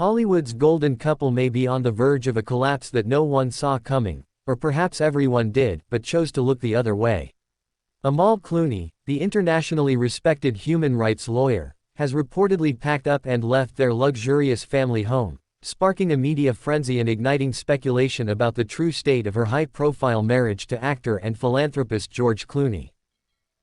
Hollywood's golden couple may be on the verge of a collapse that no one saw coming, or perhaps everyone did, but chose to look the other way. Amal Clooney, the internationally respected human rights lawyer, has reportedly packed up and left their luxurious family home, sparking a media frenzy and igniting speculation about the true state of her high-profile marriage to actor and philanthropist George Clooney.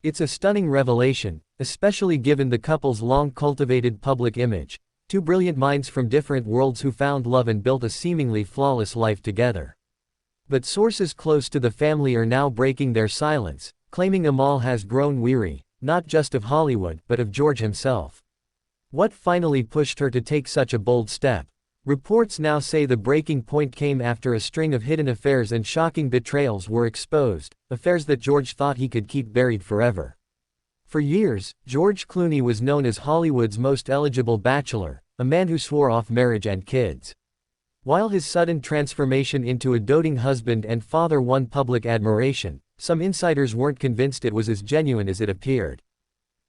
It's a stunning revelation, especially given the couple's long-cultivated public image, two brilliant minds from different worlds who found love and built a seemingly flawless life together. But sources close to the family are now breaking their silence, claiming Amal has grown weary, not just of Hollywood but of George himself. What finally pushed her to take such a bold step? Reports now say the breaking point came after a string of hidden affairs and shocking betrayals were exposed, affairs that George thought he could keep buried forever. For years, George Clooney was known as Hollywood's most eligible bachelor, a man who swore off marriage and kids. While his sudden transformation into a doting husband and father won public admiration, some insiders weren't convinced it was as genuine as it appeared.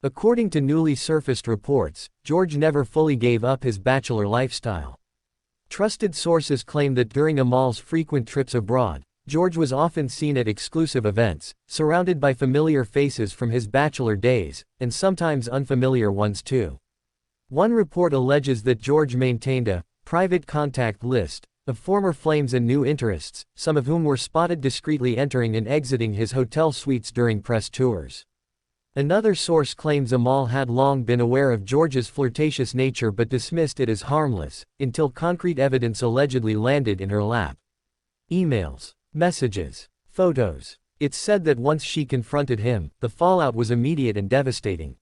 According to newly surfaced reports, George never fully gave up his bachelor lifestyle. Trusted sources claim that during Amal's frequent trips abroad, George was often seen at exclusive events, surrounded by familiar faces from his bachelor days, and sometimes unfamiliar ones too. One report alleges that George maintained a private contact list of former flames and new interests, some of whom were spotted discreetly entering and exiting his hotel suites during press tours. Another source claims Amal had long been aware of George's flirtatious nature but dismissed it as harmless, until concrete evidence allegedly landed in her lap. Emails, messages, photos. It's said that once she confronted him, the fallout was immediate and devastating.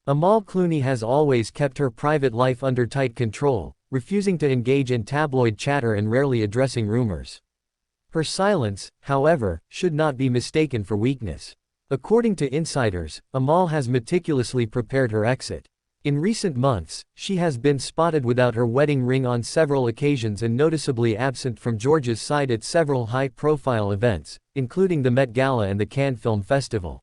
Amal Clooney has always kept her private life under tight control, refusing to engage in tabloid chatter and rarely addressing rumors. Her silence, however, should not be mistaken for weakness. According to insiders, Amal has meticulously prepared her exit. In recent months, she has been spotted without her wedding ring on several occasions and noticeably absent from George's side at several high-profile events, including the Met Gala and the Cannes Film Festival.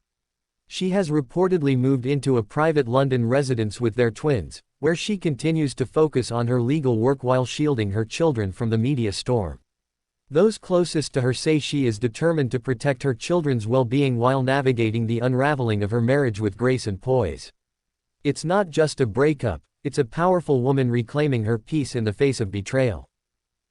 She has reportedly moved into a private London residence with their twins, where she continues to focus on her legal work while shielding her children from the media storm. Those closest to her say she is determined to protect her children's well-being while navigating the unraveling of her marriage with grace and poise. It's not just a breakup, it's a powerful woman reclaiming her peace in the face of betrayal.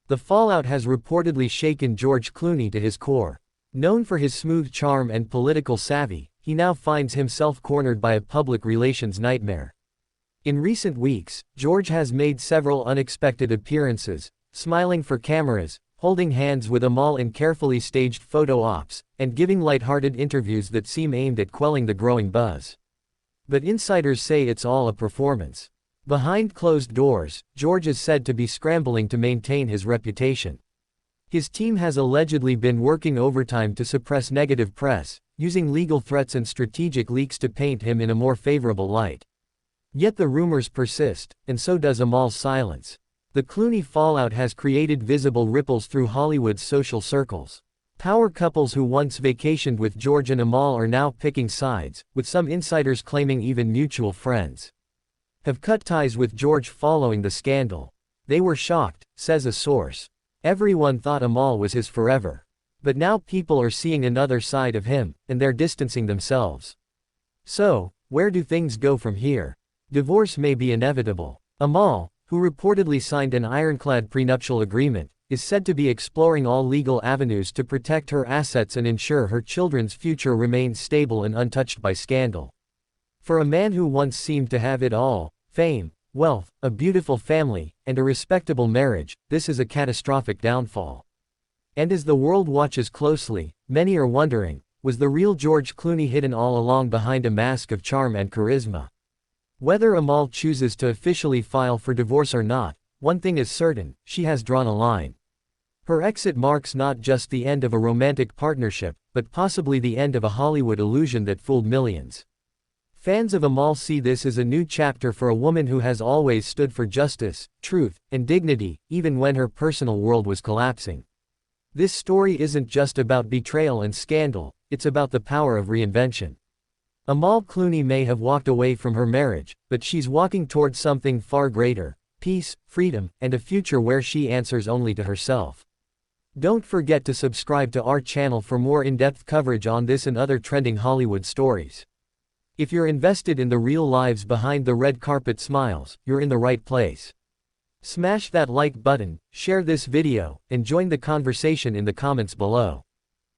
The fallout has reportedly shaken George Clooney to his core. Known for his smooth charm and political savvy, he now finds himself cornered by a public relations nightmare. In recent weeks, George has made several unexpected appearances, smiling for cameras, holding hands with Amal in carefully staged photo ops, and giving light-hearted interviews that seem aimed at quelling the growing buzz. But insiders say it's all a performance. Behind closed doors, George is said to be scrambling to maintain his reputation. His team has allegedly been working overtime to suppress negative press, using legal threats and strategic leaks to paint him in a more favorable light. Yet the rumors persist, and so does Amal's silence. The Clooney fallout has created visible ripples through Hollywood's social circles. Power couples who once vacationed with George and Amal are now picking sides, with some insiders claiming even mutual friends have cut ties with George following the scandal. They were shocked, says a source. Everyone thought Amal was his forever. But now people are seeing another side of him, and they're distancing themselves. So, where do things go from here? Divorce may be inevitable. Amal, who reportedly signed an ironclad prenuptial agreement, is said to be exploring all legal avenues to protect her assets and ensure her children's future remains stable and untouched by scandal. For a man who once seemed to have it all, fame, wealth, a beautiful family, and a respectable marriage, this is a catastrophic downfall. And as the world watches closely, many are wondering, was the real George Clooney hidden all along behind a mask of charm and charisma? Whether Amal chooses to officially file for divorce or not, one thing is certain, she has drawn a line. Her exit marks not just the end of a romantic partnership, but possibly the end of a Hollywood illusion that fooled millions. Fans of Amal see this as a new chapter for a woman who has always stood for justice, truth, and dignity, even when her personal world was collapsing. This story isn't just about betrayal and scandal, it's about the power of reinvention. Amal Clooney may have walked away from her marriage, but she's walking towards something far greater, peace, freedom, and a future where she answers only to herself. Don't forget to subscribe to our channel for more in-depth coverage on this and other trending Hollywood stories. If you're invested in the real lives behind the red carpet smiles, you're in the right place. Smash that like button, share this video, and join the conversation in the comments below.